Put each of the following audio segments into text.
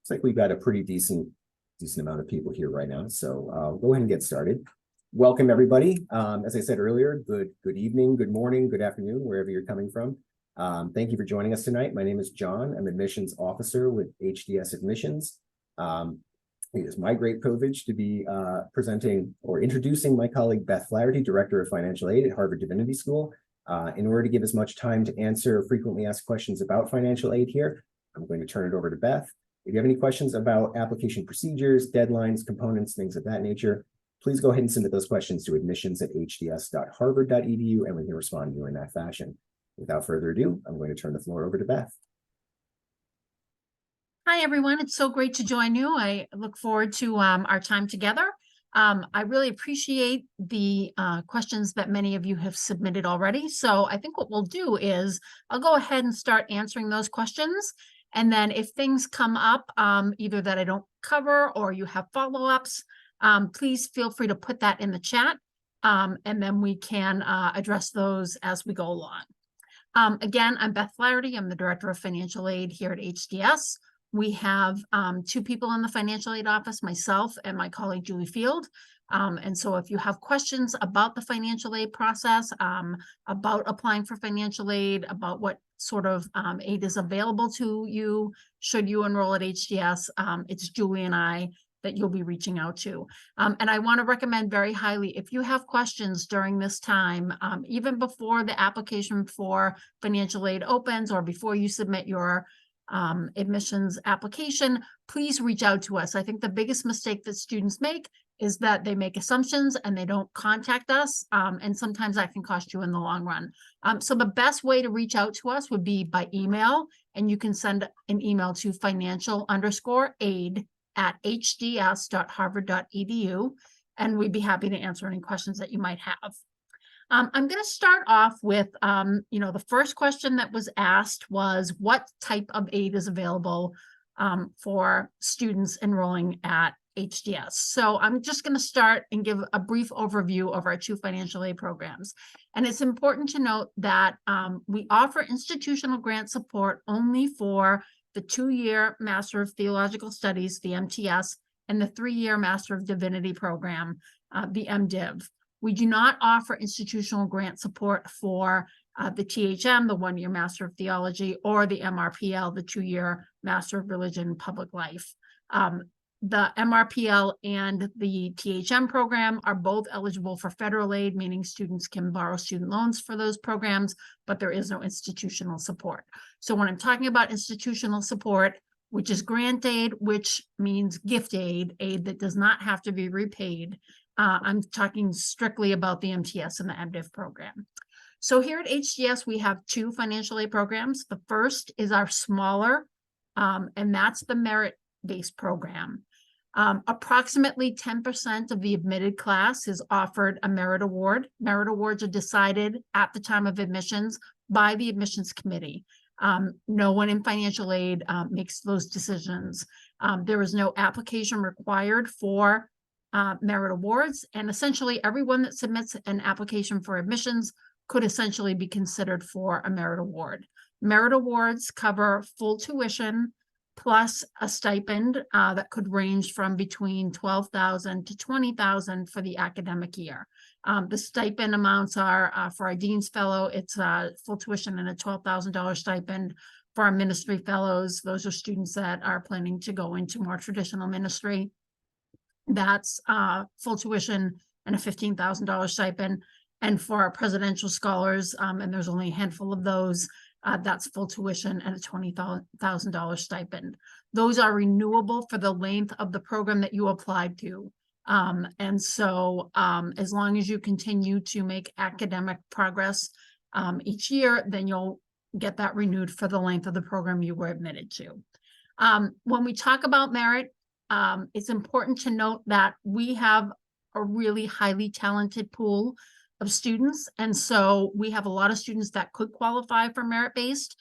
Looks like we've got a pretty decent amount of people here right now. So I'll go ahead and get started. Welcome, everybody. As I said earlier, good evening, good morning, good afternoon, wherever you're coming from. Thank you for joining us tonight. My name is John. I'm admissions officer with HDS Admissions. It is my great privilege to be presenting or introducing my colleague Beth Flaherty, Director of Financial Aid at Harvard Divinity School. In order to give as much time to answer frequently asked questions about financial aid here, I'm going to turn it over to Beth. If you have any questions about application procedures, deadlines, components, things of that nature, please go ahead and submit those questions to admissions@hds.harvard.edu, and we can respond to you in that fashion. Without further ado, I'm going to turn the floor over to Beth. Hi, everyone. It's so great to join you. I look forward to our time together. I really appreciate the questions that many of you have submitted already. So I think what we'll do is I'll go ahead and start answering those questions. And then if things come up, either that I don't cover or you have follow-ups, please feel free to put that in the chat. And then we can address those as we go along. Again, I'm Beth Flaherty. I'm the Director of Financial Aid here at HDS. We have two people in the financial aid office, myself and my colleague, Julie Field. And so if you have questions about the financial aid process, about applying for financial aid, about what sort of aid is available to you, should you enroll at HDS, it's Julie and I that you'll be reaching out to. And I want to recommend very highly, if you have questions during this time, even before the application for financial aid opens or before you submit your admissions application, please reach out to us. I think the biggest mistake that students make is that they make assumptions and they don't contact us. And sometimes that can cost you in the long run. So the best way to reach out to us would be by email, and you can send an email to financial_aid@hds.harvard.edu, and we'd be happy to answer any questions that you might have. I'm going to start off with, the first question that was asked was what type of aid is available for students enrolling at HDS. So I'm just going to start and give a brief overview of our two financial aid programs. And it's important to note that we offer institutional grant support only for the 2-year Master of Theological Studies, the MTS, and the 3-year Master of Divinity program, the MDiv. We do not offer institutional grant support for the THM, the 1-year Master of Theology, or the MRPL, the 2-year Master of Religion and Public Life. The MRPL and the THM program are both eligible for federal aid, meaning students can borrow student loans for those programs, but there is no institutional support. So when I'm talking about institutional support, which is grant aid, which means gift aid, aid that does not have to be repaid, I'm talking strictly about the MTS and the MDiv program. So here at HDS, we have two financial aid programs. The first is our smaller, and that's the merit-based program. Approximately 10% of the admitted class is offered a merit award. Merit awards are decided at the time of admissions by the admissions committee. No one in financial aid makes those decisions. There is no application required for merit awards, and essentially everyone that submits an application for admissions could essentially be considered for a merit award. Merit awards cover full tuition plus a stipend that could range from between $12,000 to $20,000 for the academic year. The stipend amounts are for our Dean's Fellow, it's full tuition and a $12,000 stipend. For our ministry fellows, those are students that are planning to go into more traditional ministry. That's full tuition and a $15,000 stipend. And for our presidential scholars, and there's only a handful of those, that's full tuition and a $20,000 stipend. Those are renewable for the length of the program that you applied to. And so as long as you continue to make academic progress each year, then you'll get that renewed for the length of the program you were admitted to. When we talk about merit, it's important to note that we have a really highly talented pool of students. And so we have a lot of students that could qualify for merit-based,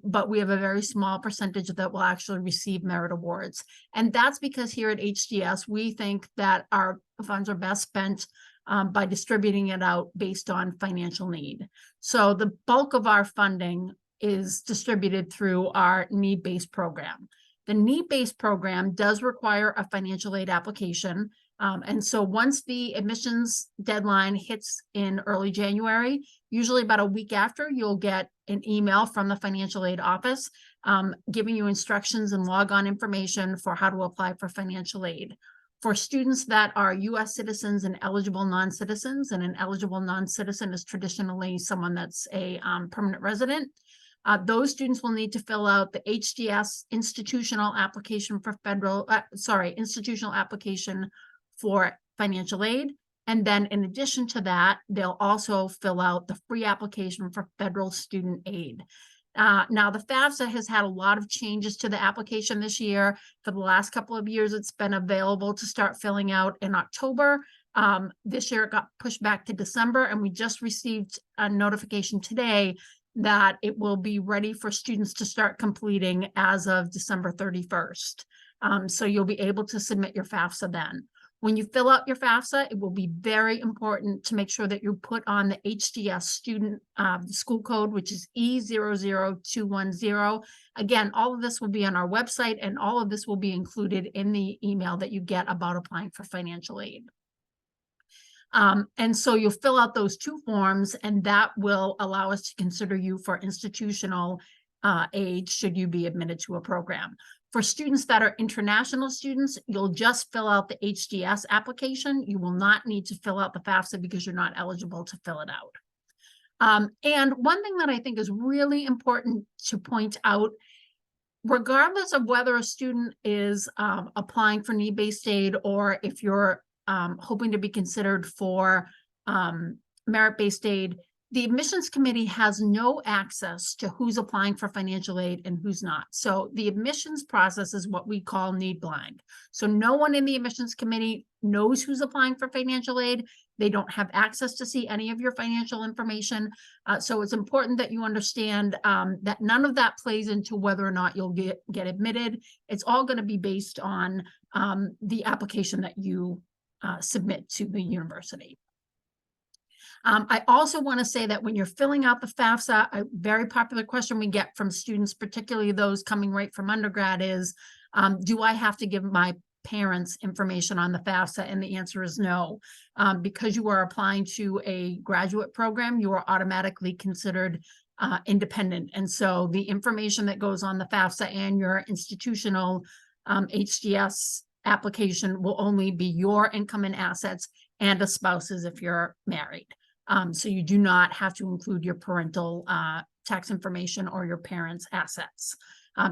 but we have a very small percentage that will actually receive merit awards. And that's because here at HDS, we think that our funds are best spent by distributing it out based on financial need. So the bulk of our funding is distributed through our need-based program. The need-based program does require a financial aid application. And so once the admissions deadline hits in early January, usually about a week after, you'll get an email from the financial aid office giving you instructions and log-on information for how to apply for financial aid. For students that are U.S. citizens and eligible non-citizens, and an eligible non-citizen is traditionally someone that's a permanent resident, those students will need to fill out the HDS institutional application for institutional application for financial aid. And then in addition to that, they'll also fill out the free application for federal student aid. Now, the FAFSA has had a lot of changes to the application this year. For the last couple of years, it's been available to start filling out in October. This year, it got pushed back to December, and we just received a notification today that it will be ready for students to start completing as of December 31st. So you'll be able to submit your FAFSA then. When you fill out your FAFSA, it will be very important to make sure that you put on the HDS student school code, which is E00210. Again, all of this will be on our website, and all of this will be included in the email that you get about applying for financial aid. And so you'll fill out those two forms, and that will allow us to consider you for institutional aid should you be admitted to a program. For students that are international students, you'll just fill out the HDS application. You will not need to fill out the FAFSA because you're not eligible to fill it out. And one thing that I think is really important to point out, regardless of whether a student is applying for need-based aid, or if you're hoping to be considered for merit-based aid, the admissions committee has no access to who's applying for financial aid and who's not. So the admissions process is what we call need blind. So no one in the admissions committee knows who's applying for financial aid. They don't have access to see any of your financial information. So it's important that you understand that none of that plays into whether or not you'll get admitted. It's all going to be based on the application that you submit to the university. I also want to say that when you're filling out the FAFSA, a very popular question we get from students, particularly those coming right from undergrad, is, do I have to give my parents information on the FAFSA? And the answer is no. Because you are applying to a graduate program, you are automatically considered independent. And so the information that goes on the FAFSA and your institutional HDS application will only be your income and assets and a spouse's if you're married. So you do not have to include your parental tax information or your parents' assets.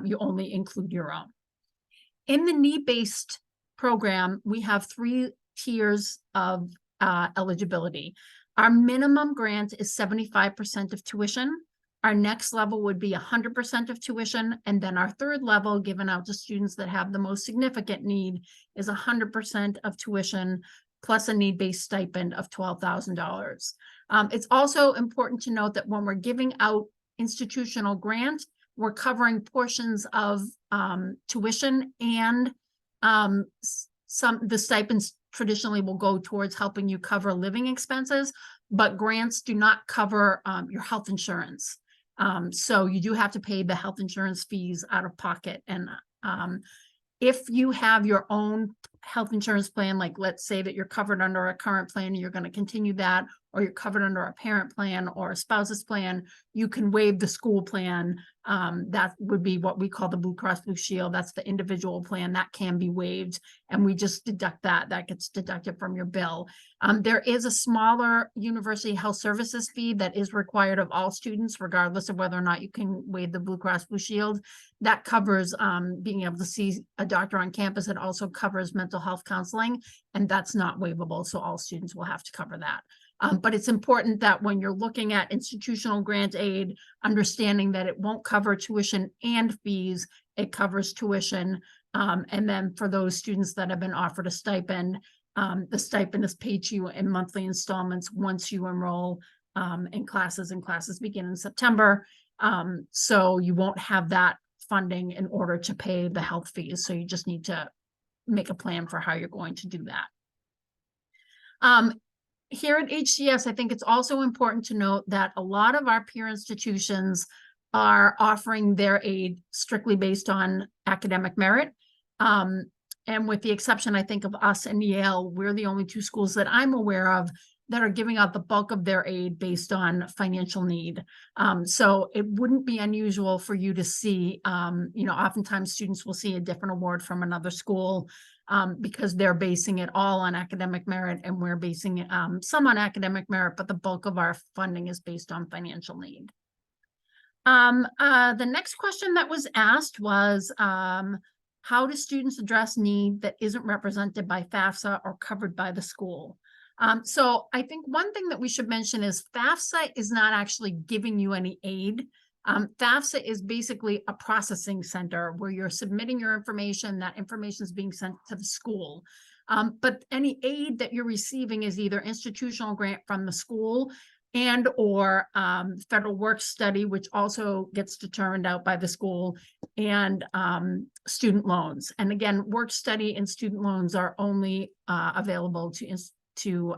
You only include your own. In the need-based program, we have 3 tiers of eligibility. Our minimum grant is 75% of tuition. Our next level would be 100% of tuition. And then our third level, given out to students that have the most significant need, is 100% of tuition plus a need-based stipend of $12,000. It's also important to note that when we're giving out institutional grant, we're covering portions of tuition, and the stipends traditionally will go towards helping you cover living expenses, but grants do not cover your health insurance. So you do have to pay the health insurance fees out of pocket. And if you have your own health insurance plan, like let's say that you're covered under a current plan and you're going to continue that, or you're covered under a parent plan or a spouse's plan, you can waive the school plan. That would be what we call the Blue Cross Blue Shield. That's the individual plan that can be waived. And we just deduct that. That gets deducted from your bill. There is a smaller university health services fee that is required of all students, regardless of whether or not you can waive the Blue Cross Blue Shield. That covers being able to see a doctor on campus. It also covers mental health counseling, and that's not waivable. So all students will have to cover that. But it's important that when you're looking at institutional grant aid, understanding that it won't cover tuition and fees, it covers tuition. And then for those students that have been offered a stipend, the stipend is paid to you in monthly installments once you enroll in classes, and classes begin in September. So you won't have that funding in order to pay the health fees. So you just need to make a plan for how you're going to do that. Here at HDS, I think it's also important to note that a lot of our peer institutions are offering their aid strictly based on academic merit. And with the exception, I think, of us and Yale, we're the only two schools that I'm aware of that are giving out the bulk of their aid based on financial need. So it wouldn't be unusual for you to see, oftentimes students will see a different award from another school because they're basing it all on academic merit, and we're basing some on academic merit, but the bulk of our funding is based on financial need. The next question that was asked was, how do students address need that isn't represented by FAFSA or covered by the school? So I think one thing that we should mention is FAFSA is not actually giving you any aid. FAFSA is basically a processing center where you're submitting your information, that information is being sent to the school. But any aid that you're receiving is either institutional grant from the school and or federal work study, which also gets determined out by the school, and student loans. And again, work study and student loans are only available to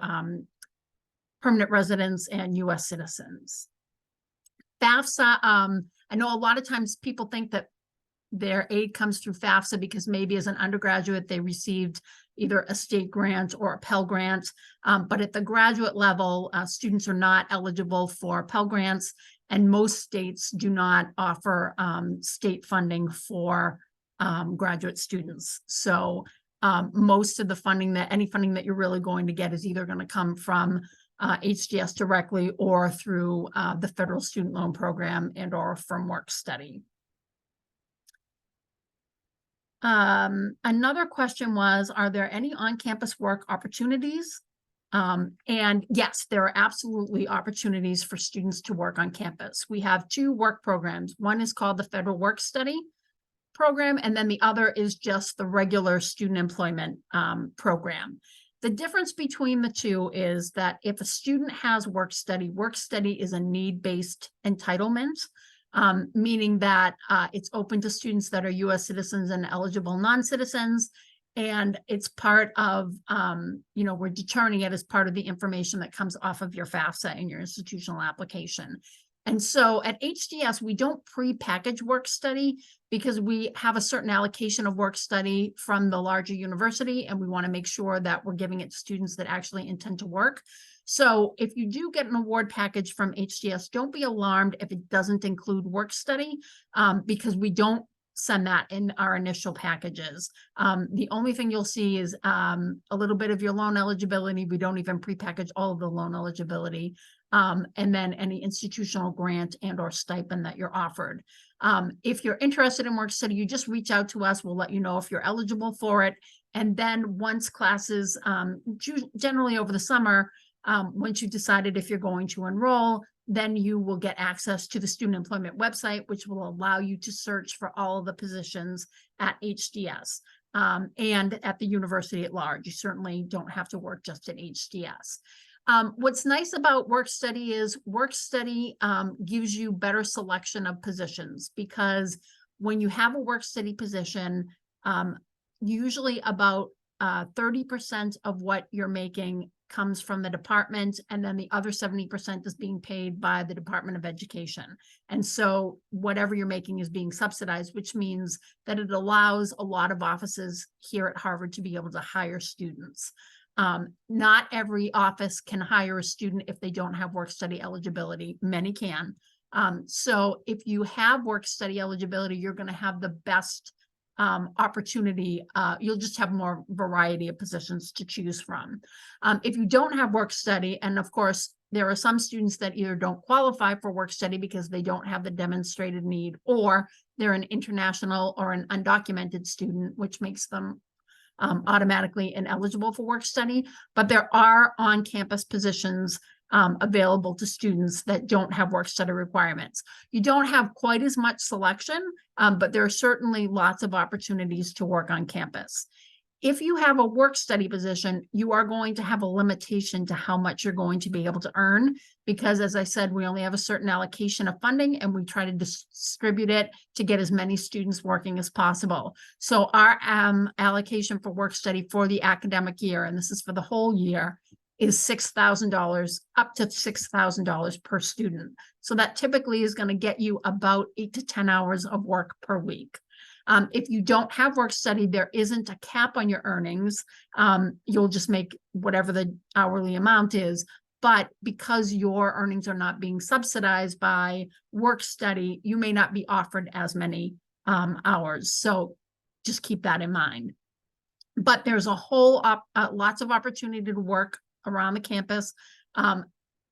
permanent residents and US citizens. FAFSA, I know a lot of times people think that their aid comes through FAFSA because maybe as an undergraduate they received either a state grant or a Pell Grant, but at the graduate level, students are not eligible for Pell Grants, and most states do not offer state funding for graduate students. So most of the funding, any funding that you're really going to get is either going to come from HDS directly or through the federal student loan program and or from work study. Another question was, are there any on-campus work opportunities? And yes, there are absolutely opportunities for students to work on campus. We have two work programs. One is called the Federal Work Study program, and then the other is just the regular student employment program. The difference between the two is that if a student has work study is a need-based entitlement. Meaning that it's open to students that are US citizens and eligible non-citizens. And it's part of, we're determining it as part of the information that comes off of your FAFSA and your institutional application. And so at HDS, we don't pre-package work study because we have a certain allocation of work study from the larger university, and we want to make sure that we're giving it to students that actually intend to work. So if you do get an award package from HDS, don't be alarmed if it doesn't include work study, because we don't send that in our initial packages. The only thing you'll see is a little bit of your loan eligibility. We don't even pre-package all of the loan eligibility. And then any institutional grant and or stipend that you're offered. If you're interested in work study, you just reach out to us. We'll let you know if you're eligible for it. And then once classes, generally over the summer, once you've decided if you're going to enroll, then you will get access to the student employment website, which will allow you to search for all of the positions at HDS and at the university at large. You certainly don't have to work just at HDS. What's nice about work study is work study gives you better selection of positions, because when you have a work study position, usually about 30% of what you're making comes from the department, and then the other 70% is being paid by the Department of Education. And so whatever you're making is being subsidized, which means that it allows a lot of offices here at Harvard to be able to hire students. Not every office can hire a student if they don't have work study eligibility. Many can. So if you have work study eligibility, you're going to have the best opportunity. You'll just have more variety of positions to choose from. If you don't have work study, and of course, there are some students that either don't qualify for work study because they don't have the demonstrated need, or they're an international or an undocumented student, which makes them automatically ineligible for work study. But there are on-campus positions available to students that don't have work study requirements. You don't have quite as much selection, but there are certainly lots of opportunities to work on campus. If you have a work study position, you are going to have a limitation to how much you're going to be able to earn, because as I said, we only have a certain allocation of funding and we try to distribute it to get as many students working as possible. So our allocation for work study for the academic year, and this is for the whole year, is $6,000, up to $6,000 per student. So that typically is going to get you about 8 to 10 hours of work per week. If you don't have work study, there isn't a cap on your earnings. You'll just make whatever the hourly amount is. But because your earnings are not being subsidized by work study, you may not be offered as many hours. So just keep that in mind. But there's a whole lots of opportunity to work around the campus,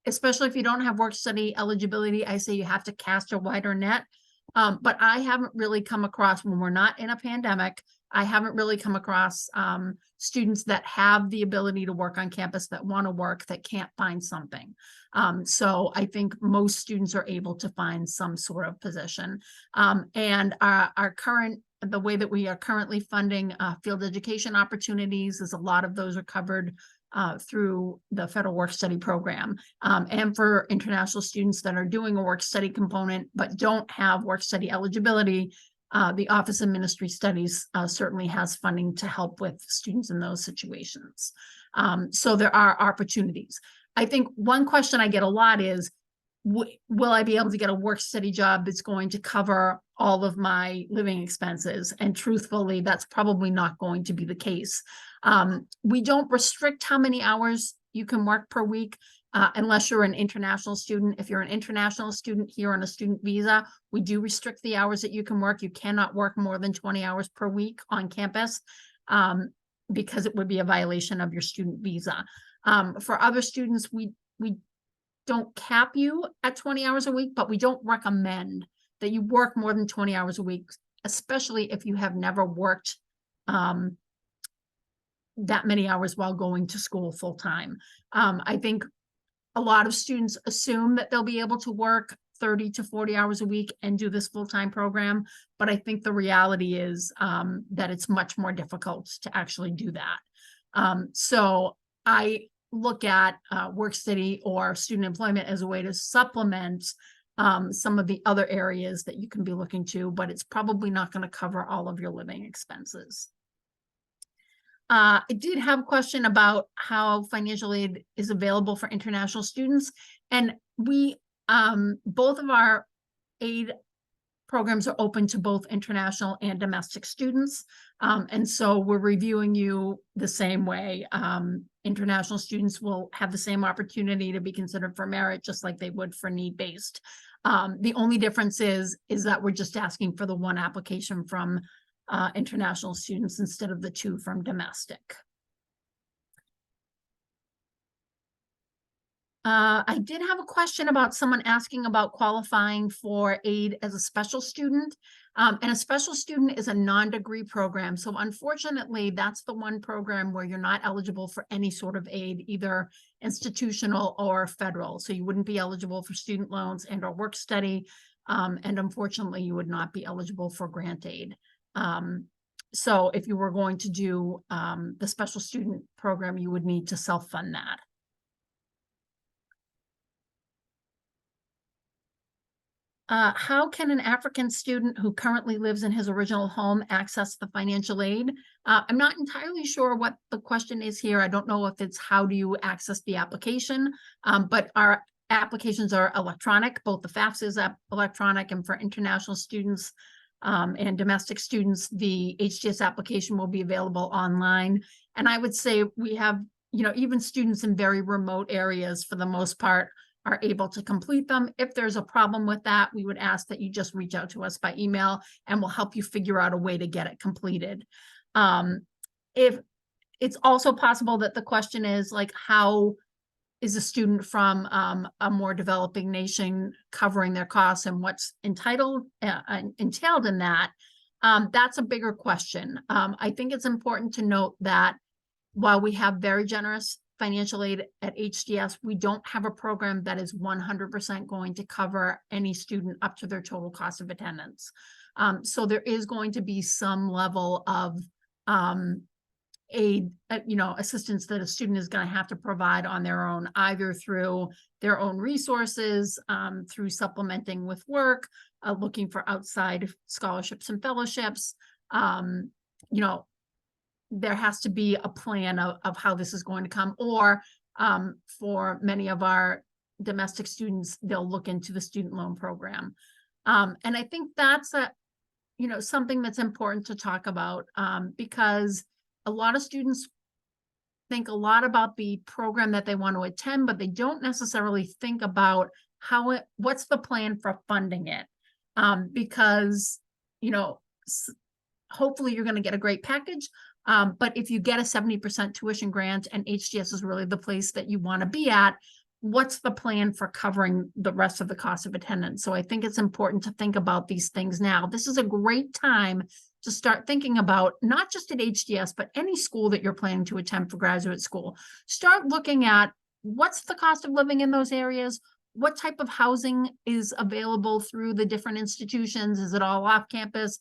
especially if you don't have work study eligibility. I say you have to cast a wider net. But I haven't really come across, when we're not in a pandemic, I haven't really come across students that have the ability to work on campus, that want to work, that can't find something. So I think most students are able to find some sort of position. And the way that we are currently funding field education opportunities is a lot of those are covered through the federal work study program. And for international students that are doing a work study component but don't have work study eligibility, the Office of Ministry Studies certainly has funding to help with students in those situations. So there are opportunities. I think one question I get a lot is, will I be able to get a work study job that's going to cover all of my living expenses? And truthfully, that's probably not going to be the case. We don't restrict how many hours you can work per week unless you're an international student. If you're an international student here on a student visa, we do restrict the hours that you can work. You cannot work more than 20 hours per week on campus because it would be a violation of your student visa. For other students, we don't cap you at 20 hours a week, but we don't recommend that you work more than 20 hours a week, especially if you have never worked that many hours while going to school full time. I think a lot of students assume that they'll be able to work 30 to 40 hours a week and do this full-time program, but I think the reality is that it's much more difficult to actually do that. So I look at work study or student employment as a way to supplement some of the other areas that you can be looking to, but it's probably not going to cover all of your living expenses. I did have a question about how financial aid is available for international students, and we both of our aid programs are open to both international and domestic students. And so we're reviewing you the same way. International students will have the same opportunity to be considered for merit, just like they would for need-based. The only difference is that we're just asking for the one application from international students instead of the 2 from domestic. I did have a question about someone asking about qualifying for aid as a special student. And a special student is a non-degree program. So unfortunately, that's the one program where you're not eligible for any sort of aid, either institutional or federal. So you wouldn't be eligible for student loans and or work study. And unfortunately, you would not be eligible for grant aid. So if you were going to do the special student program, you would need to self-fund that. How can an African student who currently lives in his original home access the financial aid? I'm not entirely sure what the question is here. I don't know if it's how do you access the application, but our applications are electronic. Both the FAFSA is electronic, and for international students and domestic students, the HDS application will be available online. And I would say we have, even students in very remote areas, for the most part, are able to complete them. If there's a problem with that, we would ask that you just reach out to us by email and we'll help you figure out a way to get it completed. If it's also possible that the question is like, how is a student from a more developing nation covering their costs and what's entailed in that, that's a bigger question. I think it's important to note that while we have very generous financial aid at HDS, we don't have a program that is 100% going to cover any student up to their total cost of attendance. So there is going to be some level of aid, assistance that a student is going to have to provide on their own, either through their own resources, through supplementing with work, looking for outside scholarships and fellowships. There has to be a plan of how this is going to come, or For many of our domestic students, they'll look into the student loan program. And I think that's something that's important to talk about, because a lot of students think a lot about the program that they want to attend, but they don't necessarily think about what's the plan for funding it. Because, hopefully you're going to get a great package. But if you get a 70% tuition grant and HDS is really the place that you want to be at, what's the plan for covering the rest of the cost of attendance? So I think it's important to think about these things now. This is a great time to start thinking about, not just at HDS, but any school that you're planning to attend for graduate school. Start looking at what's the cost of living in those areas, what type of housing is available through the different institutions. Is it all off campus?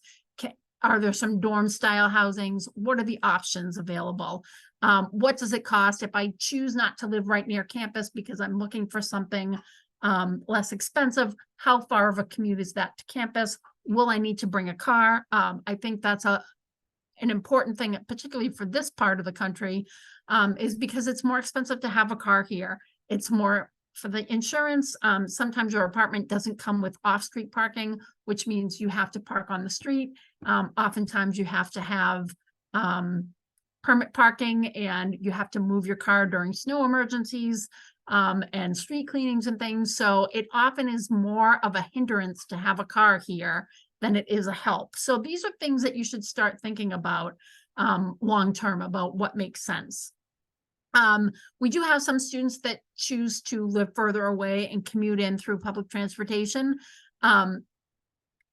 Are there some dorm style housings? What are the options available? What does it cost if I choose not to live right near campus because I'm looking for something less expensive? How far of a commute is that to campus? Will I need to bring a car? I think that's an important thing, particularly for this part of the country, is because it's more expensive to have a car here. It's more for the insurance. Sometimes your apartment doesn't come with off-street parking, which means you have to park on the street. Oftentimes you have to have permit parking, and you have to move your car during snow emergencies and street cleanings and things. So it often is more of a hindrance to have a car here than it is a help. So these are things that you should start thinking about long-term, about what makes sense. We do have some students that choose to live further away and commute in through public transportation.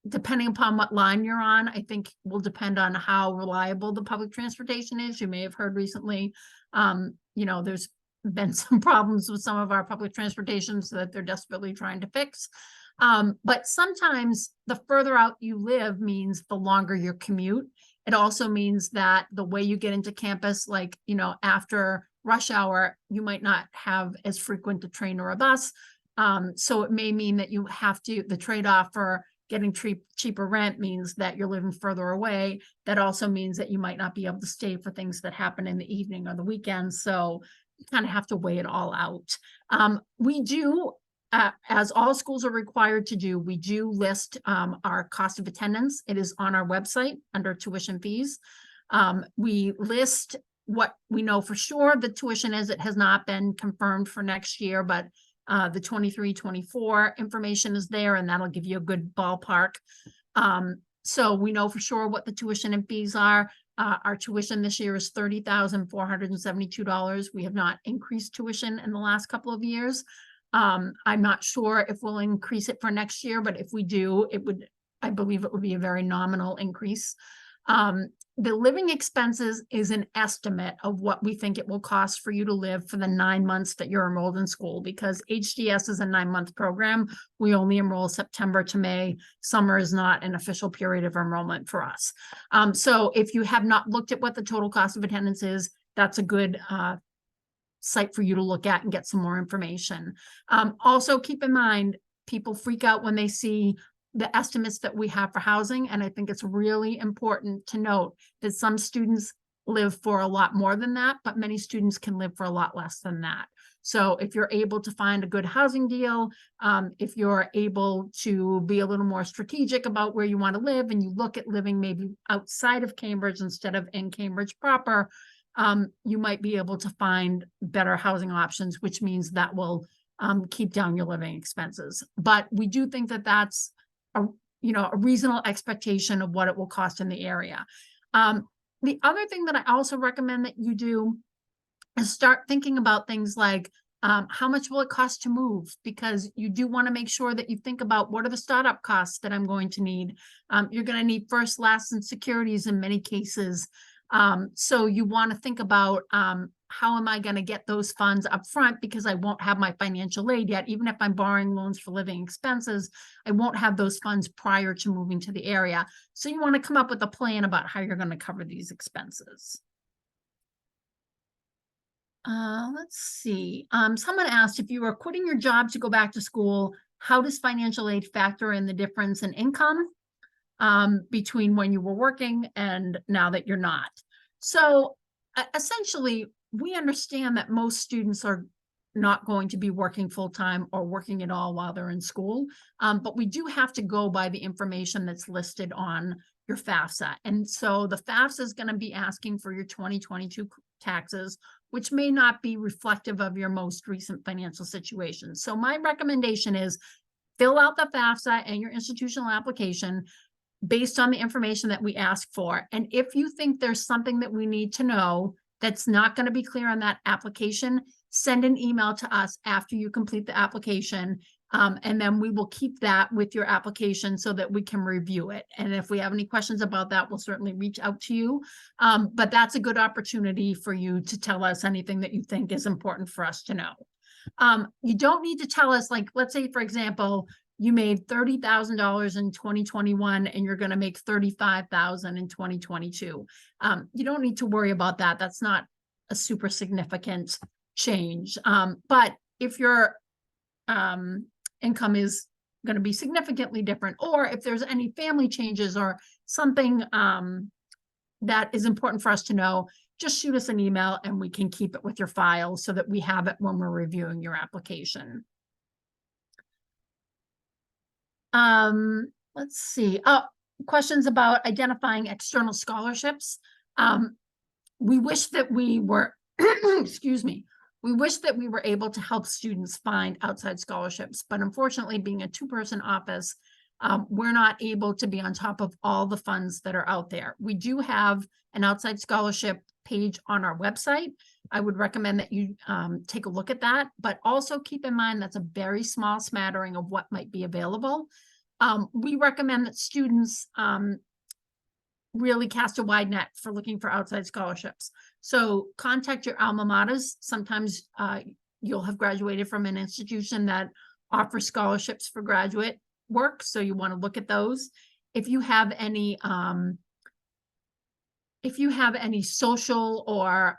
Depending upon what line you're on, I think will depend on how reliable the public transportation is. You may have heard recently, there's been some problems with some of our public transportation so that they're desperately trying to fix. But sometimes the further out you live means the longer your commute. It also means that the way you get into campus, like, after rush hour, you might not have as frequent a train or a bus. So it may mean that you have to, the trade-off for getting cheaper rent means that you're living further away. That also means that you might not be able to stay for things that happen in the evening or the weekend. So you kind of have to weigh it all out. We do, as all schools are required to do, we do list our cost of attendance. It is on our website under tuition fees. We list what we know for sure the tuition is. It has not been confirmed for next year, but the 23-24 information is there, and that'll give you a good ballpark. So we know for sure what the tuition and fees are. Our tuition this year is $30,472. We have not increased tuition in the last couple of years. I'm not sure if we'll increase it for next year, but if we do, I believe it would be a very nominal increase. The living expenses is an estimate of what we think it will cost for you to live for the 9 months that you're enrolled in school, because HDS is a 9-month program. We only enroll September to May. Summer is not an official period of enrollment for us. So if you have not looked at what the total cost of attendance is, that's a good site for you to look at and get some more information. Also keep in mind, people freak out when they see the estimates that we have for housing. And I think it's really important to note that some students live for a lot more than that, but many students can live for a lot less than that. So if you're able to find a good housing deal, if you're able to be a little more strategic about where you want to live, and you look at living maybe outside of Cambridge instead of in Cambridge proper, you might be able to find better housing options, which means that will keep down your living expenses. But we do think that that's a reasonable expectation of what it will cost in the area. The other thing that I also recommend that you do is start thinking about things like how much will it cost to move? Because you do want to make sure that you think about what are the startup costs that I'm going to need. You're going to need first, last, and securities in many cases. So you want to think about how am I going to get those funds up front, because I won't have my financial aid yet. Even if I'm borrowing loans for living expenses, I won't have those funds prior to moving to the area. So you want to come up with a plan about how you're going to cover these expenses. Let's see. Someone asked, if you were quitting your job to go back to school, how does financial aid factor in the difference in income between when you were working and now that you're not? So essentially, we understand that most students are not going to be working full-time or working at all while they're in school. But we do have to go by the information that's listed on your FAFSA. And so the FAFSA is going to be asking for your 2022 taxes, which may not be reflective of your most recent financial situation. So my recommendation is fill out the FAFSA and your institutional application based on the information that we ask for. And if you think there's something that we need to know that's not going to be clear on that application, send an email to us after you complete the application. And then we will keep that with your application so that we can review it. And if we have any questions about that, we'll certainly reach out to you. But that's a good opportunity for you to tell us anything that you think is important for us to know. You don't need to tell us, like, let's say, for example, you made $30,000 in 2021 and you're going to make $35,000 in 2022. You don't need to worry about that. That's not a super significant change. But if your income is going to be significantly different, or if there's any family changes or something that is important for us to know, just shoot us an email and we can keep it with your file so that we have it when we're reviewing your application. Let's see. Questions about identifying external scholarships. We wish that we were, excuse me, we wish that we were able to help students find outside scholarships, but unfortunately, being a two-person office, we're not able to be on top of all the funds that are out there. We do have an outside scholarship page on our website. I would recommend that you take a look at that, but also keep in mind that's a very small smattering of what might be available. We recommend that students really cast a wide net for looking for outside scholarships. So contact your alma maters. Sometimes you'll have graduated from an institution that offers scholarships for graduate work, so you want to look at those. If you have any social or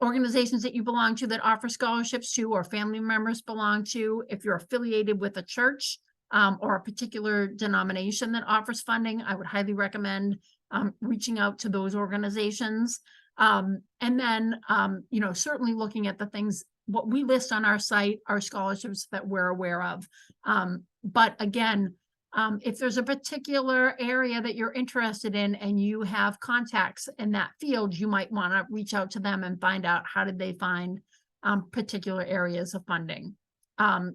organizations that you belong to that offer scholarships to, or family members belong to, if you're affiliated with a church or a particular denomination that offers funding, I would highly recommend reaching out to those organizations. And then, certainly looking at the things, what we list on our site are scholarships that we're aware of. But again, if there's a particular area that you're interested in and you have contacts in that field, you might want to reach out to them and find out how did they find particular areas of funding.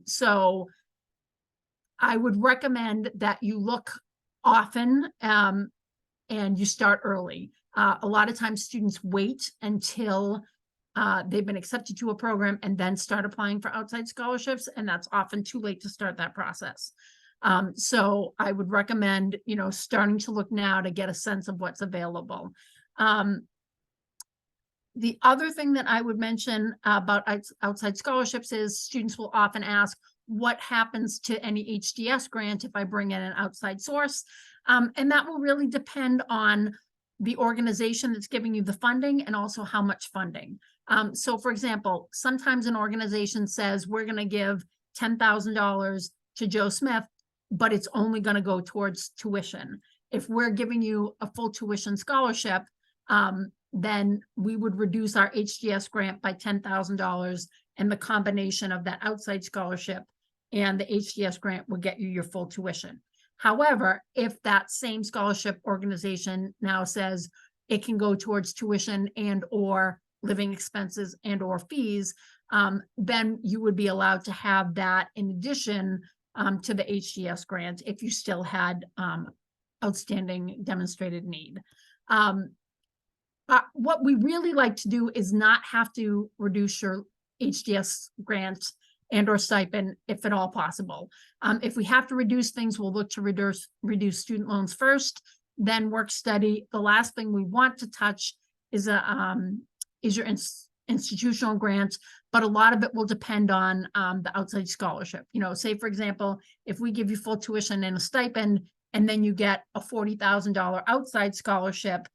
So I would recommend that you look often and you start early. A lot of times students wait until they've been accepted to a program and then start applying for outside scholarships, and that's often too late to start that process. So I would recommend, starting to look now to get a sense of what's available. The other thing that I would mention about outside scholarships is students will often ask, what happens to any HDS grant if I bring in an outside source? And that will really depend on the organization that's giving you the funding and also how much funding. So for example, sometimes an organization says, we're going to give $10,000 to Joe Smith, but it's only going to go towards tuition. If we're giving you a full tuition scholarship, then we would reduce our HDS grant by $10,000, and the combination of that outside scholarship and the HDS grant will get you your full tuition. However, if that same scholarship organization now says it can go towards tuition and or living expenses and or fees, then you would be allowed to have that in addition to the HDS grant if you still had outstanding demonstrated need. What we really like to do is not have to reduce your HDS grant and or stipend if at all possible. If we have to reduce things, we'll look to reduce student loans first, then work study. The last thing we want to touch is your institutional grant, but a lot of it will depend on the outside scholarship. Say for example, if we give you full tuition and a stipend, and then you get a $40,000 outside scholarship,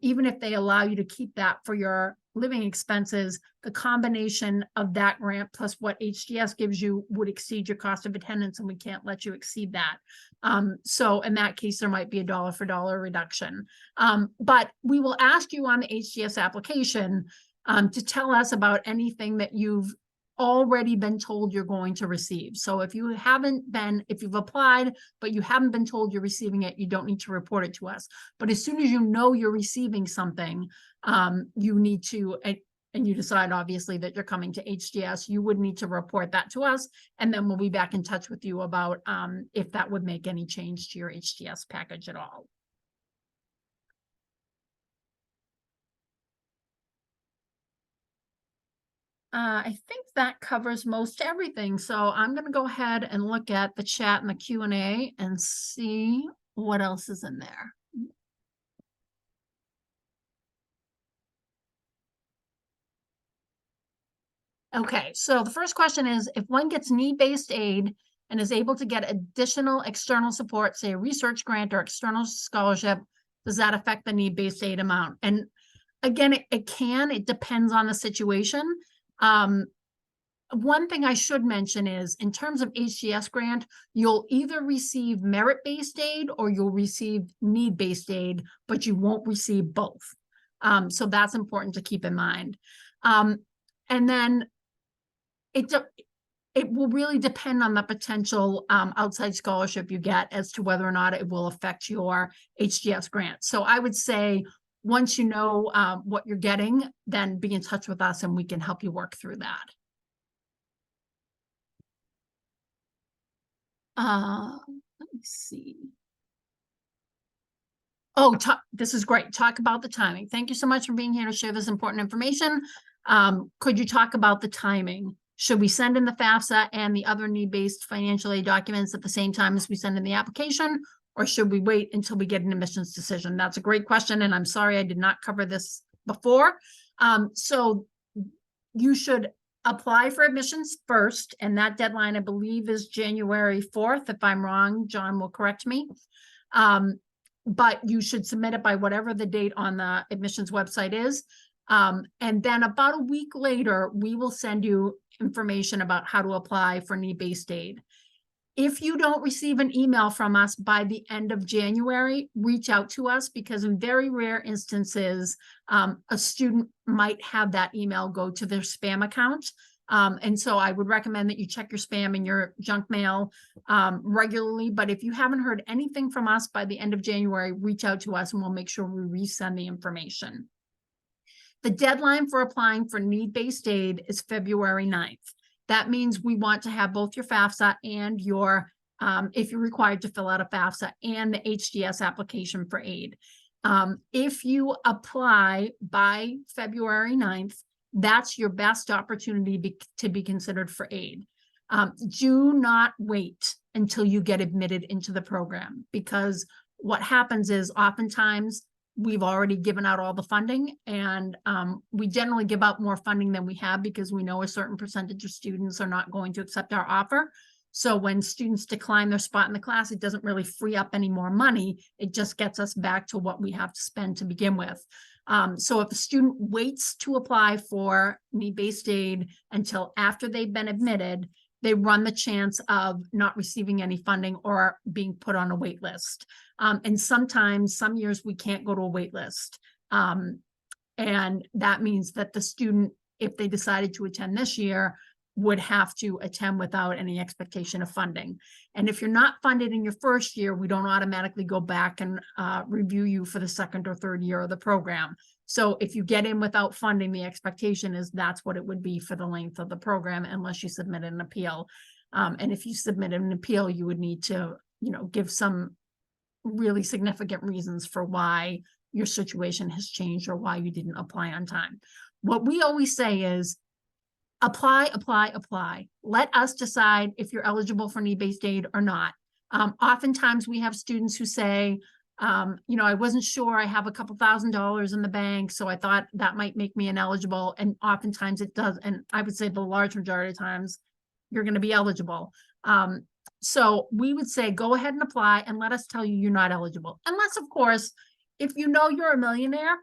even if they allow you to keep that for your living expenses, the combination of that grant plus what HDS gives you would exceed your cost of attendance, and we can't let you exceed that. So in that case, there might be a dollar for dollar reduction. But we will ask you on the HDS application to tell us about anything that you've already been told you're going to receive. So if you've applied, but you haven't been told you're receiving it, you don't need to report it to us. But as soon as you know you're receiving something, you need to, and you decide obviously that you're coming to HDS, you would need to report that to us. And then we'll be back in touch with you about if that would make any change to your HDS package at all. I think that covers most everything. So I'm going to go ahead and look at the chat and the Q&A and see what else is in there. Okay, so the first question is, if one gets need-based aid and is able to get additional external support, say a research grant or external scholarship, does that affect the need-based aid amount? And again, it depends on the situation. One thing I should mention is, in terms of HDS grant, you'll either receive merit-based aid or you'll receive need-based aid, but you won't receive both. So that's important to keep in mind. And then it will really depend on the potential outside scholarship you get as to whether or not it will affect your HDS grant. So I would say, once you know what you're getting, then be in touch with us and we can help you work through that. Let me see. Oh, this is great. Talk about the timing. Thank you so much for being here to share this important information. Could you talk about the timing? Should we send in the FAFSA and the other need-based financial aid documents at the same time as we send in the application, or should we wait until we get an admissions decision? That's a great question, and I'm sorry I did not cover this before. So you should apply for admissions first, and that deadline, I believe, is January 4th. If I'm wrong, John will correct me. But you should submit it by whatever the date on the admissions website is. And then about a week later, we will send you information about how to apply for need-based aid. If you don't receive an email from us by the end of January, reach out to us, because in very rare instances, a student might have that email go to their spam account. And so I would recommend that you check your spam and your junk mail regularly. But if you haven't heard anything from us by the end of January, reach out to us and we'll make sure we resend the information. The deadline for applying for need-based aid is February 9th. That means we want to have both your FAFSA and your, if you're required to fill out a FAFSA, and the HDS application for aid. If you apply by February 9th, that's your best opportunity to be considered for aid. Do not wait until you get admitted into the program, because what happens is oftentimes we've already given out all the funding, and we generally give out more funding than we have because we know a certain percentage of students are not going to accept our offer. So when students decline their spot in the class, it doesn't really free up any more money. It just gets us back to what we have to spend to begin with. So if a student waits to apply for need-based aid until after they've been admitted, they run the chance of not receiving any funding or being put on a wait list. And sometimes, some years, we can't go to a wait list. And that means that the student, if they decided to attend this year, would have to attend without any expectation of funding. And if you're not funded in your first year, we don't automatically go back and review you for the second or third year of the program. So if you get in without funding, the expectation is that's what it would be for the length of the program, unless you submit an appeal. And if you submit an appeal, you would need to, give some really significant reasons for why your situation has changed or why you didn't apply on time. What we always say is, apply, apply, apply. Let us decide if you're eligible for need-based aid or not. Oftentimes we have students who say, I wasn't sure, I have a couple $1,000s in the bank, so I thought that might make me ineligible. And oftentimes it does. And I would say the large majority of times you're going to be eligible. So we would say, go ahead and apply and let us tell you you're not eligible. Unless, of course, if you know you're a millionaire,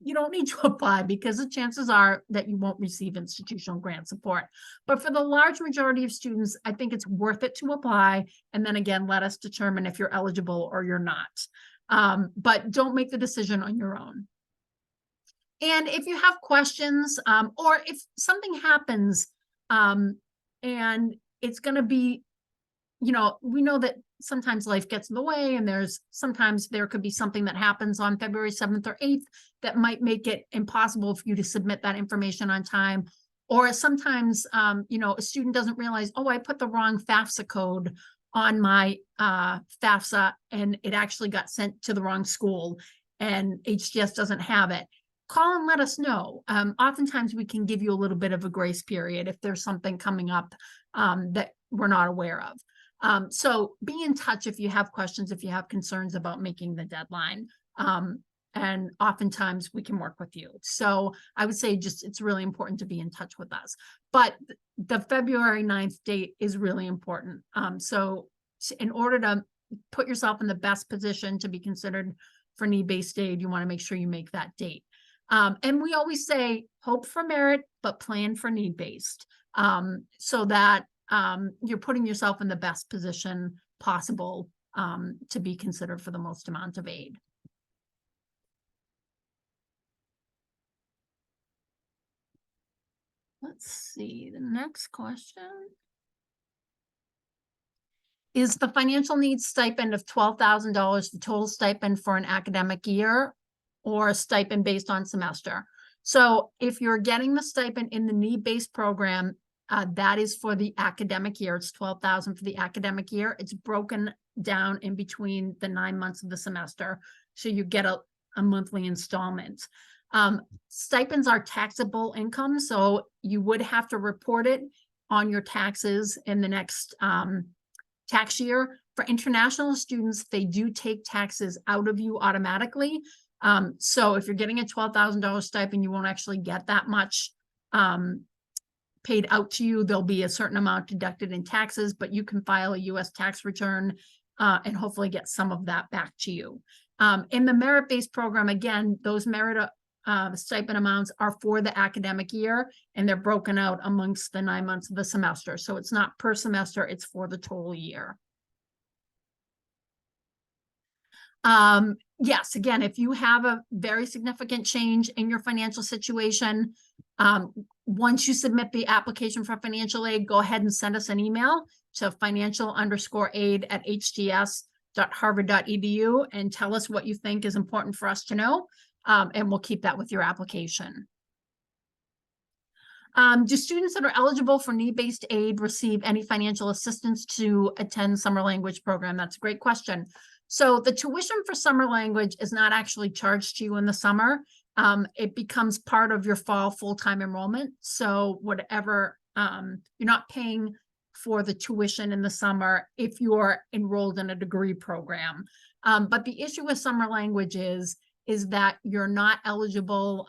you don't need to apply, because the chances are that you won't receive institutional grant support. But for the large majority of students, I think it's worth it to apply. And then again, let us determine if you're eligible or you're not. But don't make the decision on your own. And if you have questions, or if something happens, and it's going to be, we know that sometimes life gets in the way, and sometimes there could be something that happens on February 7th or 8th that might make it impossible for you to submit that information on time. Or sometimes, a student doesn't realize, oh, I put the wrong FAFSA code on my FAFSA, and it actually got sent to the wrong school, and HDS doesn't have it. Call and let us know. Oftentimes we can give you a little bit of a grace period if there's something coming up that we're not aware of. So be in touch if you have questions, if you have concerns about making the deadline. And oftentimes we can work with you. So I would say it's really important to be in touch with us. But the February 9th date is really important. So in order to put yourself in the best position to be considered for need-based aid, you want to make sure you make that date. And we always say, hope for merit, but plan for need-based, so that you're putting yourself in the best position possible to be considered for the most amount of aid. Let's see, the next question. Is the financial needs stipend of $12,000 the total stipend for an academic year, or a stipend based on semester? So if you're getting the stipend in the need-based program, that is for the academic year. It's $12,000 for the academic year. It's broken down in between the 9 months of the semester, so you get a monthly installment. Stipends are taxable income, so you would have to report it on your taxes in the next tax year. For international students, they do take taxes out of you automatically. So if you're getting a $12,000 stipend, you won't actually get that much paid out to you. There'll be a certain amount deducted in taxes, but you can file a U.S. tax return and hopefully get some of that back to you. In the merit-based program, again, those merit stipend amounts are for the academic year, and they're broken out amongst the 9 months of the semester. So it's not per semester, it's for the total year. Yes, again, if you have a very significant change in your financial situation, once you submit the application for financial aid, go ahead and send us an email to financial_aid@hds.harvard.edu and tell us what you think is important for us to know, and we'll keep that with your application. Do students that are eligible for need-based aid receive any financial assistance to attend summer language program? That's a great question. So the tuition for summer language is not actually charged to you in the summer. It becomes part of your fall full-time enrollment. So whatever, you're not paying for the tuition in the summer if you're enrolled in a degree program. But the issue with summer language is that you're not eligible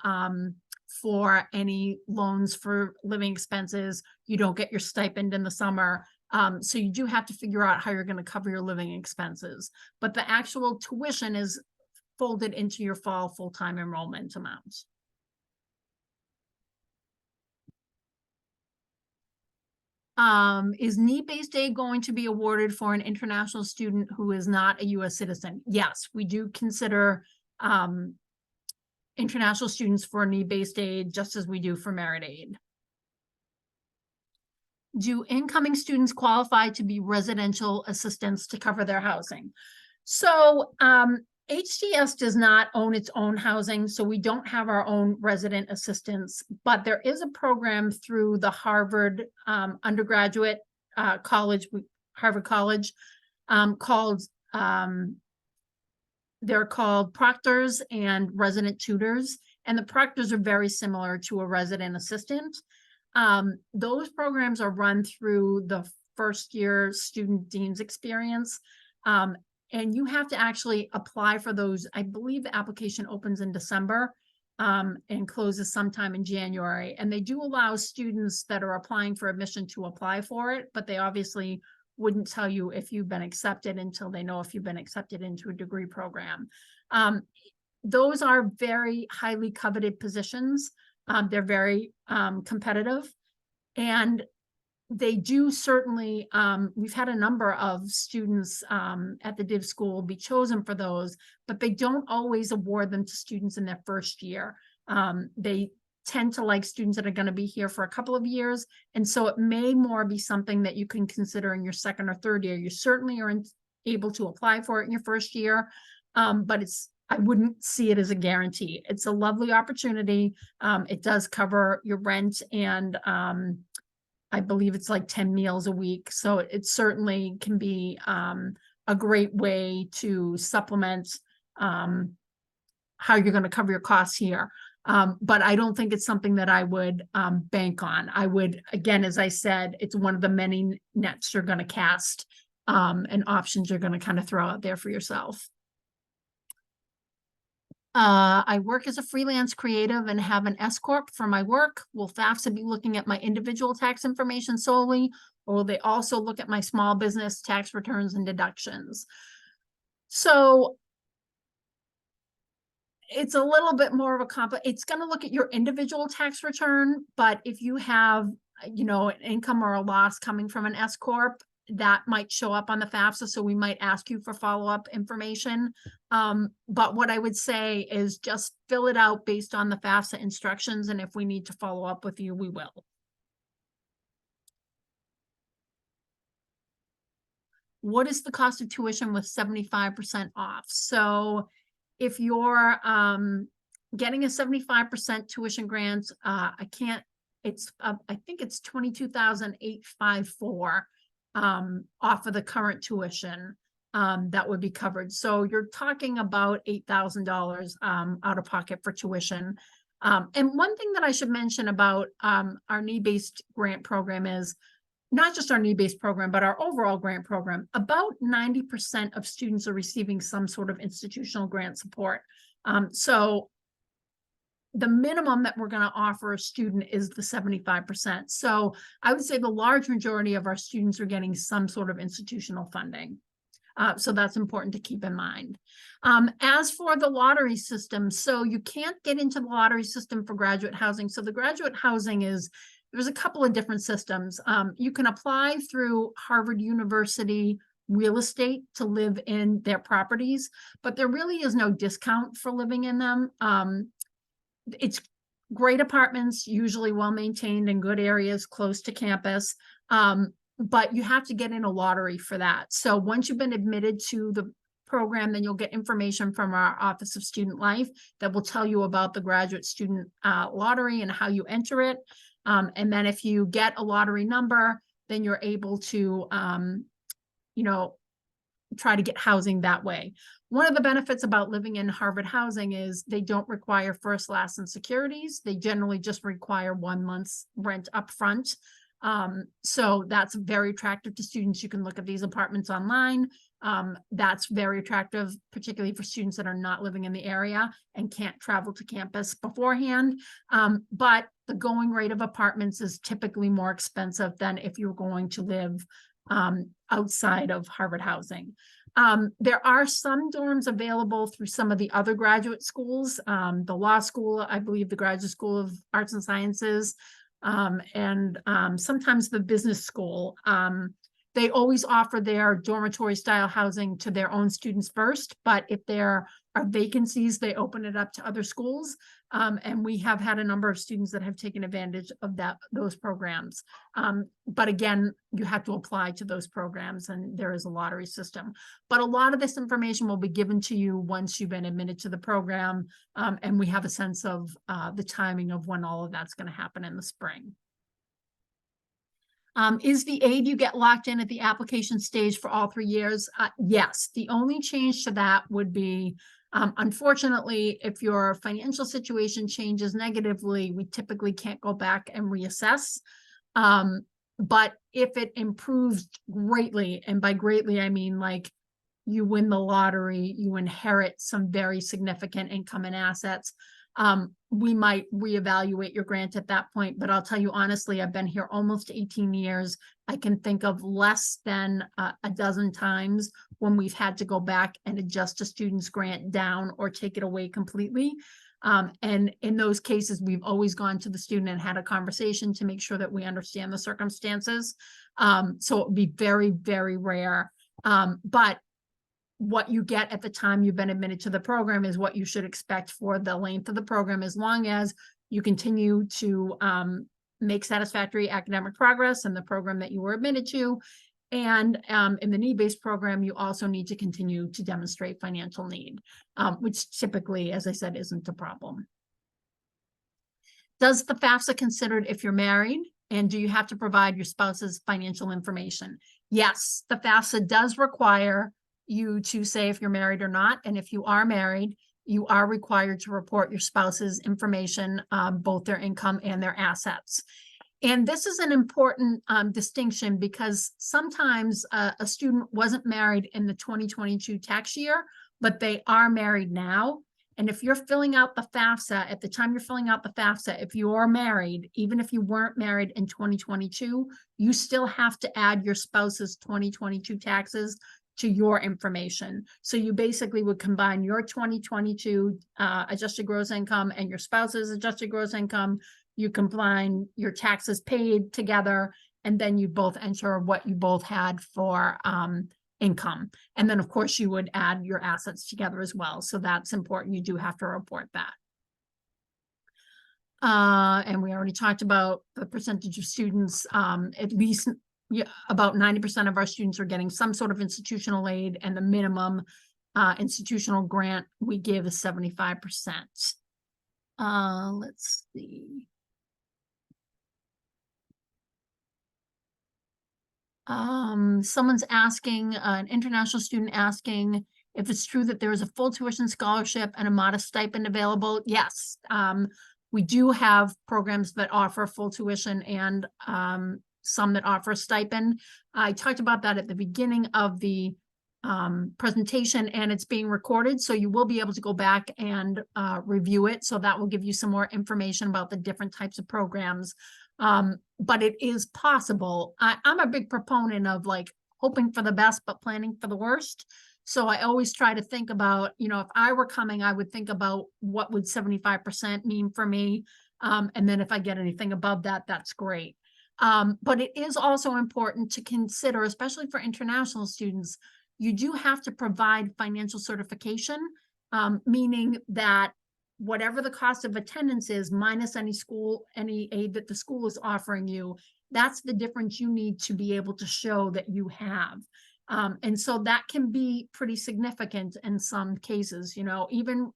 for any loans for living expenses. You don't get your stipend in the summer. So you do have to figure out how you're going to cover your living expenses. But the actual tuition is folded into your fall full-time enrollment amounts. Is need-based aid going to be awarded for an international student who is not a U.S. citizen? Yes, we do consider international students for need-based aid just as we do for merit aid. Do incoming students qualify to be residential assistants to cover their housing? So HDS does not own its own housing, so we don't have our own resident assistants, but there is a program through the Harvard undergraduate college, Harvard College, they're called proctors and resident tutors, and the proctors are very similar to a resident assistant. Those programs are run through the first year student dean's experience. And you have to actually apply for those. I believe the application opens in December and closes sometime in January. And they do allow students that are applying for admission to apply for it, but they obviously wouldn't tell you if you've been accepted until they know if you've been accepted into a degree program. Those are very highly coveted positions. They're very competitive, and they do certainly, we've had a number of students at the Div School be chosen for those, but they don't always award them to students in their first year. They tend to like students that are going to be here for a couple of years. And so it may more be something that you can consider in your second or third year. You certainly are able to apply for it in your first year. But I wouldn't see it as a guarantee. It's a lovely opportunity. It does cover your rent and I believe it's like 10 meals a week. So it certainly can be a great way to supplement how you're going to cover your costs here. But I don't think it's something that I would bank on. I would, again, as I said, it's one of the many nets you're going to cast and options you're going to kind of throw out there for yourself. I work as a freelance creative and have an S Corp for my work. Will FAFSA be looking at my individual tax information solely, or will they also look at my small business tax returns and deductions? So it's a little bit more of a it's going to look at your individual tax return, but if you have, you know, an income or a loss coming from an S Corp, that might show up on the FAFSA. So we might ask you for follow-up information. But what I would say is just fill it out based on the FAFSA instructions. And if we need to follow up with you, we will. What is the cost of tuition with 75% off? So if you're getting a 75% tuition grant, I think it's $22,854 off of the current tuition that would be covered. So you're talking about $8,000 out of pocket for tuition. And one thing that I should mention about our need-based grant program is not just our need-based program, but our overall grant program. About 90% of students are receiving some sort of institutional grant support. So the minimum that we're going to offer a student is the 75%. So I would say the large majority of our students are getting some sort of institutional funding. So that's important to keep in mind. As for the lottery system, so you can't get into the lottery system for graduate housing. So the graduate housing there's a couple of different systems. You can apply through Harvard University real estate to live in their properties, but there really is no discount for living in them. It's great apartments, usually well-maintained in good areas close to campus. But you have to get in a lottery for that. So once you've been admitted to the program, then you'll get information from our Office of Student Life that will tell you about the graduate student lottery and how you enter it. And then if you get a lottery number, then you're able to, you know, try to get housing that way. One of the benefits about living in Harvard housing is they don't require first, last, and securities. They generally just require 1 month's rent up front. So that's very attractive to students. You can look at these apartments online. That's very attractive, particularly for students that are not living in the area and can't travel to campus beforehand. But the going rate of apartments is typically more expensive than if you're going to live outside of Harvard housing. There are some dorms available through some of the other graduate schools, the law school, I believe the Graduate School of Arts and Sciences, and sometimes the business school. They always offer their dormitory style housing to their own students first, but if there are vacancies, they open it up to other schools. And we have had a number of students that have taken advantage of those programs. But again, you have to apply to those programs and there is a lottery system. But a lot of this information will be given to you once you've been admitted to the program. And we have a sense of the timing of when all of that's going to happen in the spring. Is the aid you get locked in at the application stage for all 3 years? Yes. The only change to that would be, unfortunately, if your financial situation changes negatively, we typically can't go back and reassess. But if it improves greatly, and by greatly, I mean like you win the lottery, you inherit some very significant income and assets, we might reevaluate your grant at that point. But I'll tell you honestly, I've been here almost 18 years. I can think of less than a dozen times when we've had to go back and adjust a student's grant down or take it away completely. And in those cases, we've always gone to the student and had a conversation to make sure that we understand the circumstances. So it would be very, very rare. But what you get at the time you've been admitted to the program is what you should expect for the length of the program, as long as you continue to make satisfactory academic progress in the program that you were admitted to. And in the need-based program, you also need to continue to demonstrate financial need, which typically, as I said, isn't a problem. Does the FAFSA considered if you're married? And do you have to provide your spouse's financial information? Yes, the FAFSA does require you to say if you're married or not. And if you are married, you are required to report your spouse's information, both their income and their assets. And this is an important distinction, because sometimes a student wasn't married in the 2022 tax year, but they are married now. And if you're filling out the FAFSA, at the time you're filling out the FAFSA, if you're married, even if you weren't married in 2022, you still have to add your spouse's 2022 taxes to your information. So you basically would combine your 2022 adjusted gross income and your spouse's adjusted gross income. You combine your taxes paid together, and then you both enter what you both had for income. And then, of course, you would add your assets together as well. So that's important. You do have to report that. And we already talked about the percentage of students, at least about 90% of our students are getting some sort of institutional aid, and the minimum institutional grant we give is 75%. Let's see. Someone's asking, an international student asking if it's true that there is a full tuition scholarship and a modest stipend available. Yes, we do have programs that offer full tuition and some that offer a stipend. I talked about that at the beginning of the presentation, and it's being recorded, so you will be able to go back and review it. So that will give you some more information about the different types of programs. But it is possible. I'm a big proponent of like hoping for the best, but planning for the worst. So I always try to think about, you know, if I were coming, I would think about what would 75% mean for me. And then if I get anything above that, that's great. But it is also important to consider, especially for international students, you do have to provide financial certification, meaning that whatever the cost of attendance is, minus any aid that the school is offering you, that's the difference you need to be able to show that you have. And so that can be pretty significant in some cases, you know, even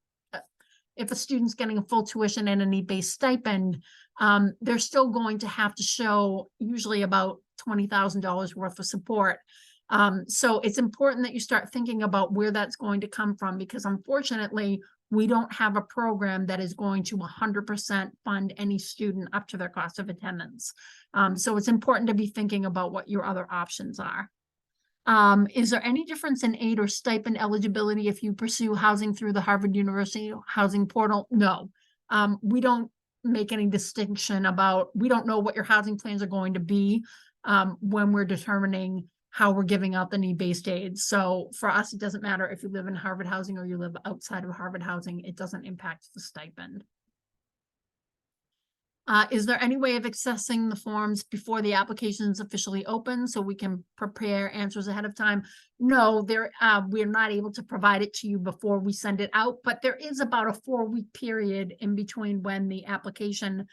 if a student's getting a full tuition and a need-based stipend, they're still going to have to show usually about $20,000 worth of support. So it's important that you start thinking about where that's going to come from, because unfortunately, we don't have a program that is going to 100% fund any student up to their cost of attendance. So it's important to be thinking about what your other options are. Is there any difference in aid or stipend eligibility if you pursue housing through the Harvard University housing portal? No, we don't make any distinction about, we don't know what your housing plans are going to be when we're determining how we're giving out the need-based aid. So for us, it doesn't matter if you live in Harvard housing or you live outside of Harvard housing, it doesn't impact the stipend. Is there any way of accessing the forms before the application is officially open so we can prepare answers ahead of time? No, we're not able to provide it to you before we send it out, but there is about a 4-week period in between when the application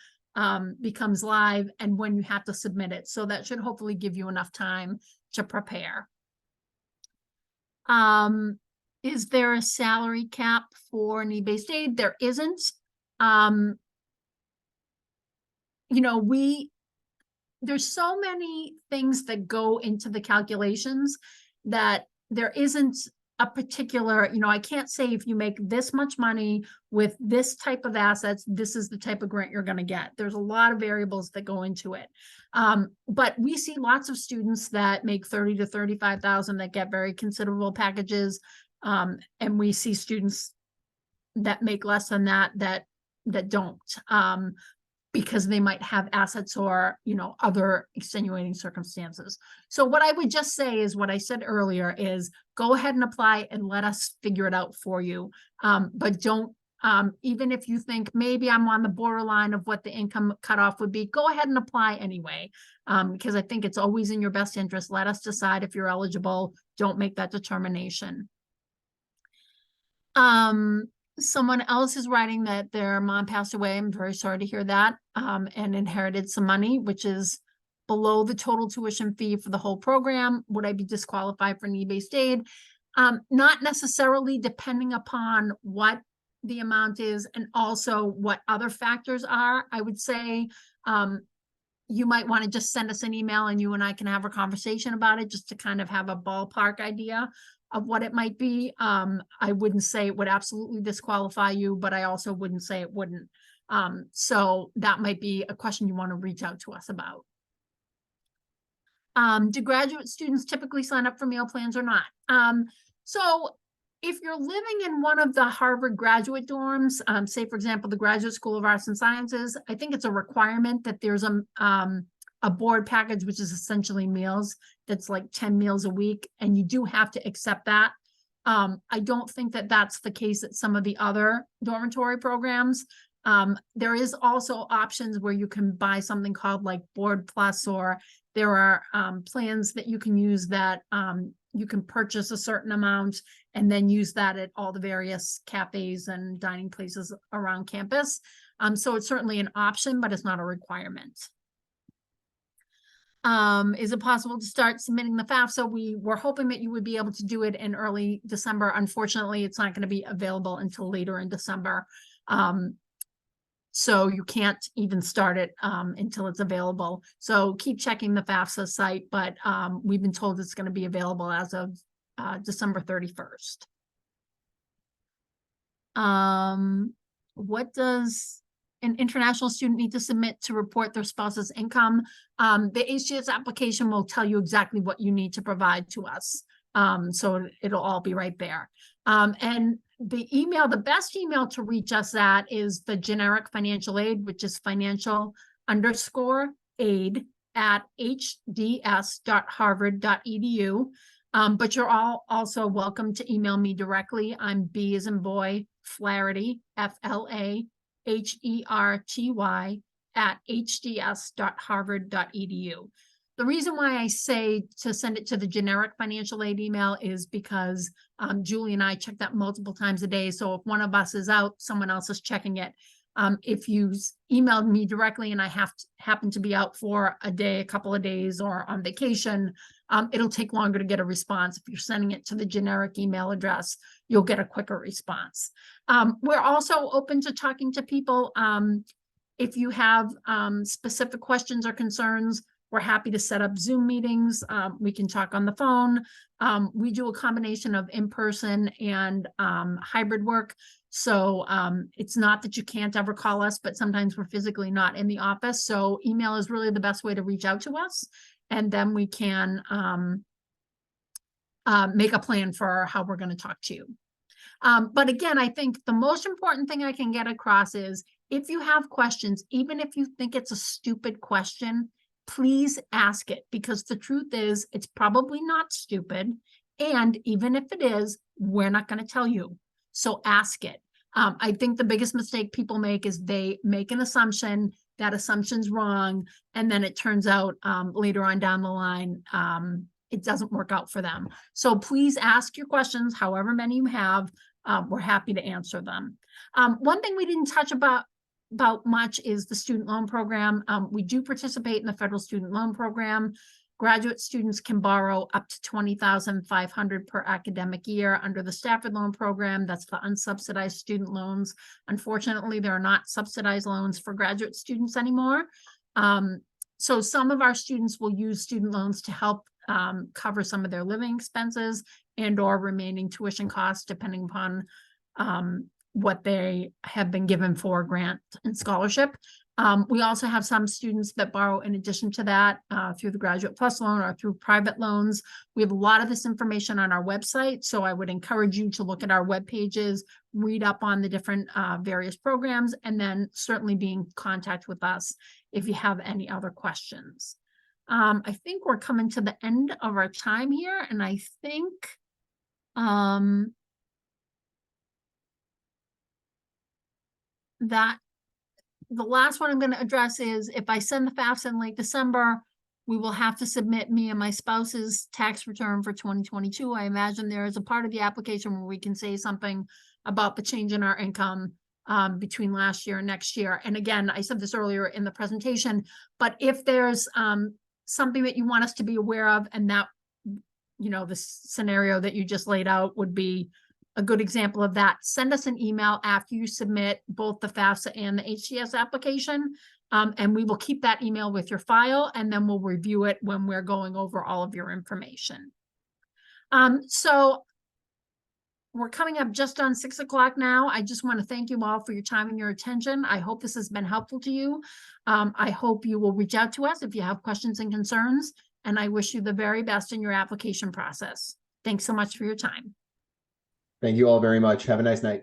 becomes live and when you have to submit it. So that should hopefully give you enough time to prepare. Is there a salary cap for need-based aid? There isn't. You know, there's so many things that go into the calculations that there isn't a particular, you know, I can't say if you make this much money with this type of assets, this is the type of grant you're going to get. There's a lot of variables that go into it. But we see lots of students that make 30 to 35,000 that get very considerable packages. And we see students that make less than that don't, because they might have assets or, you know, other extenuating circumstances. So what I would just say is what I said earlier is go ahead and apply and let us figure it out for you. But don't, even if you think maybe I'm on the borderline of what the income cutoff would be, go ahead and apply anyway. Because I think it's always in your best interest. Let us decide if you're eligible. Don't make that determination. Someone else is writing that their mom passed away. I'm very sorry to hear that. And inherited some money, which is below the total tuition fee for the whole program. Would I be disqualified for need-based aid? Not necessarily, depending upon what the amount is and also what other factors are. I would say, you might want to just send us an email and you and I can have a conversation about it, just to kind of have a ballpark idea of what it might be. I wouldn't say it would absolutely disqualify you, but I also wouldn't say it wouldn't. So that might be a question you want to reach out to us about. Do graduate students typically sign up for meal plans or not? So if you're living in one of the Harvard graduate dorms, say, for example, the Graduate School of Arts and Sciences, I think it's a requirement that there's a board package, which is essentially meals, that's like 10 meals a week, and you do have to accept that. I don't think that that's the case at some of the other dormitory programs. There is also options where you can buy something called like Board Plus, or there are plans that you can use that you can purchase a certain amount and then use that at all the various cafes and dining places around campus. So it's certainly an option, but it's not a requirement. Is it possible to start submitting the FAFSA? We were hoping that you would be able to do it in early December. Unfortunately, it's not going to be available until later in December. So you can't even start it until it's available. So keep checking the FAFSA site, but we've been told it's going to be available as of December 31st. What does an international student need to submit to report their spouse's income? The HDS application will tell you exactly what you need to provide to us. So it'll all be right there. And the best email to reach us at is the generic financial aid, which is financial_aid@hds.harvard.edu. But you're all also welcome to email me directly. I'm B as in boy, Flaherty, FLAHERTY @hds.harvard.edu. The reason why I say to send it to the generic financial aid email is because Julie and I check that multiple times a day. So if one of us is out, someone else is checking it. If you emailed me directly and I happen to be out for a day, a couple of days, or on vacation, it'll take longer to get a response. If you're sending it to the generic email address, you'll get a quicker response. We're also open to talking to people. If you have specific questions or concerns, we're happy to set up Zoom meetings. We can talk on the phone. We do a combination of in-person and hybrid work. So it's not that you can't ever call us, but sometimes we're physically not in the office. So email is really the best way to reach out to us. And then we can make a plan for how we're going to talk to you. But again, I think the most important thing I can get across is if you have questions, even if you think it's a stupid question, please ask it, because the truth is it's probably not stupid. And even if it is, we're not going to tell you. So ask it. I think the biggest mistake people make is they make an assumption, that assumption's wrong, and then it turns out later on down the line, it doesn't work out for them. So please ask your questions, however many you have. We're happy to answer them. One thing we didn't touch about much is the student loan program. We do participate in the federal student loan program. Graduate students can borrow up to $20,500 per academic year under the Stafford loan program. That's the unsubsidized student loans. Unfortunately, there are not subsidized loans for graduate students anymore. So some of our students will use student loans to help cover some of their living expenses and or remaining tuition costs, depending upon what they have been given for grant and scholarship. We also have some students that borrow in addition to that through the Graduate Plus loan or through private loans. We have a lot of this information on our website, so I would encourage you to look at our web pages, read up on the different various programs, and then certainly be in contact with us if you have any other questions. I think we're coming to the end of our time here, and I think that the last one I'm going to address is if I send the FAFSA in late December, we will have to submit me and my spouse's tax return for 2022. I imagine there is a part of the application where we can say something about the change in our income between last year and next year. And again, I said this earlier in the presentation, but if there's something that you want us to be aware of, and that, you know, the scenario that you just laid out would be a good example of that, send us an email after you submit both the FAFSA and the HDS application. And we will keep that email with your file, and then we'll review it when we're going over all of your information. So we're coming up just on 6 o'clock now. I just want to thank you all for your time and your attention. I hope this has been helpful to you. I hope you will reach out to us if you have questions and concerns, and I wish you the very best in your application process. Thanks so much for your time. Thank you all very much. Have a nice night.